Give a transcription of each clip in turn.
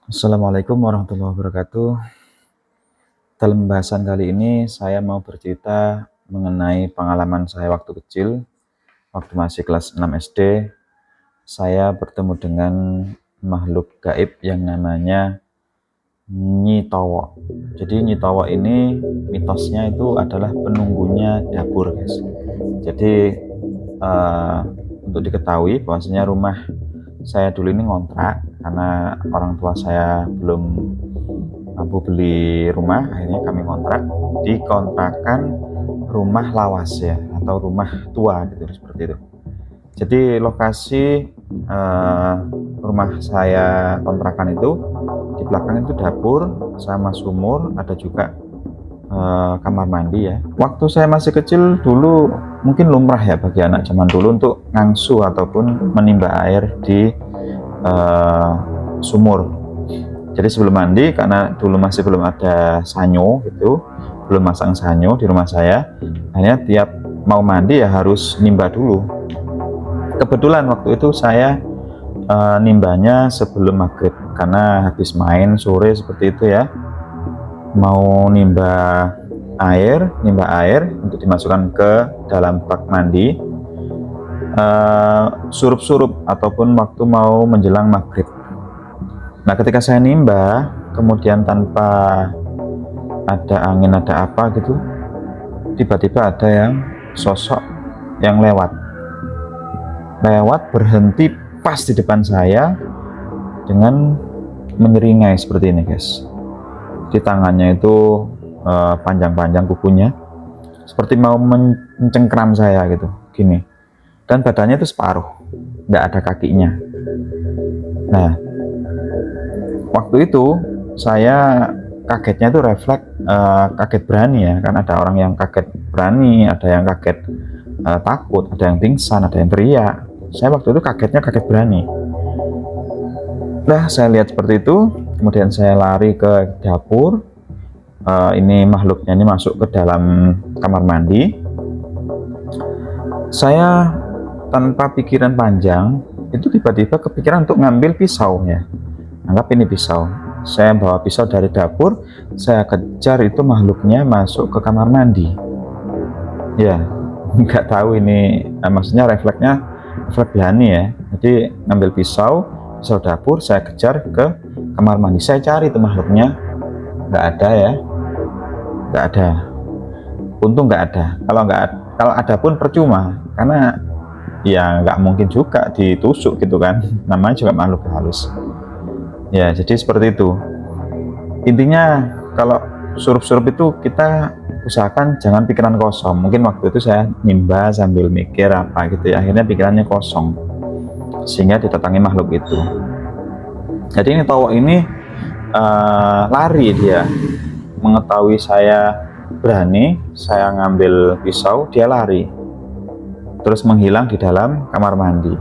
Assalamualaikum warahmatullahi wabarakatuh. Dalam pembahasan kali ini saya mau bercerita mengenai pengalaman saya waktu kecil, waktu masih kelas 6 SD. Saya bertemu dengan makhluk gaib yang namanya Nyi Towo. Jadi Nyi Towo ini mitosnya itu adalah penunggunya dapur, guys. Jadi untuk diketahui bahwasanya rumah saya dulu ini ngontrak karena orang tua saya belum mampu beli rumah, akhirnya kami kontrak di kontrakan rumah lawas ya, atau rumah tua gitu, seperti itu. Jadi lokasi rumah saya kontrakan itu di belakang itu dapur sama sumur, ada juga kamar mandi ya. Waktu saya masih kecil dulu mungkin lumrah ya bagi anak zaman dulu untuk ngangsu ataupun menimba air di sumur. Jadi sebelum mandi, karena dulu masih belum ada sanyo gitu, belum masang sanyo di rumah saya, akhirnya tiap mau mandi ya harus nimba dulu. Kebetulan waktu itu saya nimbanya sebelum maghrib, karena habis main sore seperti itu ya, mau nimba air untuk dimasukkan ke dalam bak mandi, surup-surup ataupun waktu mau menjelang maghrib. Nah, ketika saya nimba, kemudian tanpa ada angin, ada apa gitu, tiba-tiba ada yang sosok yang lewat berhenti pas di depan saya dengan menyeringai seperti ini, guys. Di tangannya itu panjang-panjang kukunya, seperti mau mencengkram saya gitu, gini. Dan badannya itu separuh, nggak ada kakinya. Nah, waktu itu saya kagetnya itu refleks, kaget berani ya, kan ada orang yang kaget berani, ada yang kaget takut, ada yang pingsan, ada yang teriak. Saya waktu itu kagetnya kaget berani. Nah, saya lihat seperti itu, kemudian saya lari ke dapur. Ini makhluknya ini masuk ke dalam kamar mandi. Saya tanpa pikiran panjang itu tiba-tiba kepikiran untuk ngambil pisau ya. Anggap ini pisau. Saya bawa pisau dari dapur, saya kejar itu makhluknya masuk ke kamar mandi. Ya, nggak tahu ini, maksudnya refleks berani ya. Jadi ngambil pisau dapur, saya kejar ke kamar mandi. Saya cari itu makhluknya, nggak ada ya, nggak ada. Untung nggak ada. Kalau ada pun percuma, karena ya nggak mungkin juga ditusuk gitu kan. Namanya juga makhluk halus. Ya, jadi seperti itu. Intinya kalau surup-surup itu kita usahakan jangan pikiran kosong. Mungkin waktu itu saya nimba sambil mikir apa gitu ya, akhirnya pikirannya kosong sehingga didatangi makhluk itu. Jadi ini Towo ini lari, dia mengetahui saya berani, saya ngambil pisau, dia lari terus menghilang di dalam kamar mandi.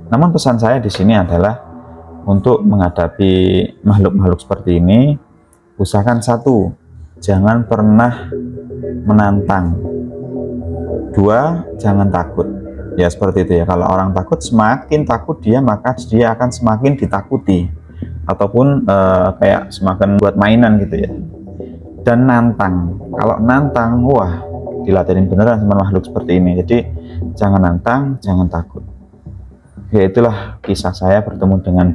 Namun pesan saya di sini adalah untuk menghadapi makhluk-makhluk seperti ini, usahakan satu, jangan pernah menantang. Dua, jangan takut. Ya seperti itu ya, kalau orang takut, semakin takut dia, maka dia akan semakin ditakuti. Ataupun kayak semakin buat mainan gitu ya. Dan nantang, kalau nantang, wah diladenin beneran sama makhluk seperti ini. Jadi jangan nantang, jangan takut. Ya itulah kisah saya bertemu dengan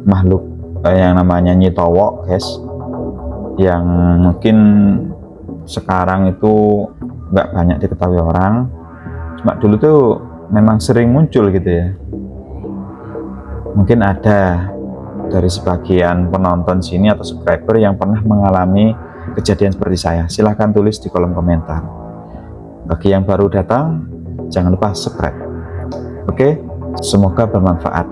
makhluk yang namanya Nyi Towo, guys, yang mungkin sekarang itu nggak banyak diketahui orang, cuma dulu tuh memang sering muncul gitu ya. Mungkin ada dari sebagian penonton sini atau subscriber yang pernah mengalami kejadian seperti saya. Silahkan tulis di kolom komentar. Bagi yang baru datang, jangan lupa subscribe. Oke, semoga bermanfaat.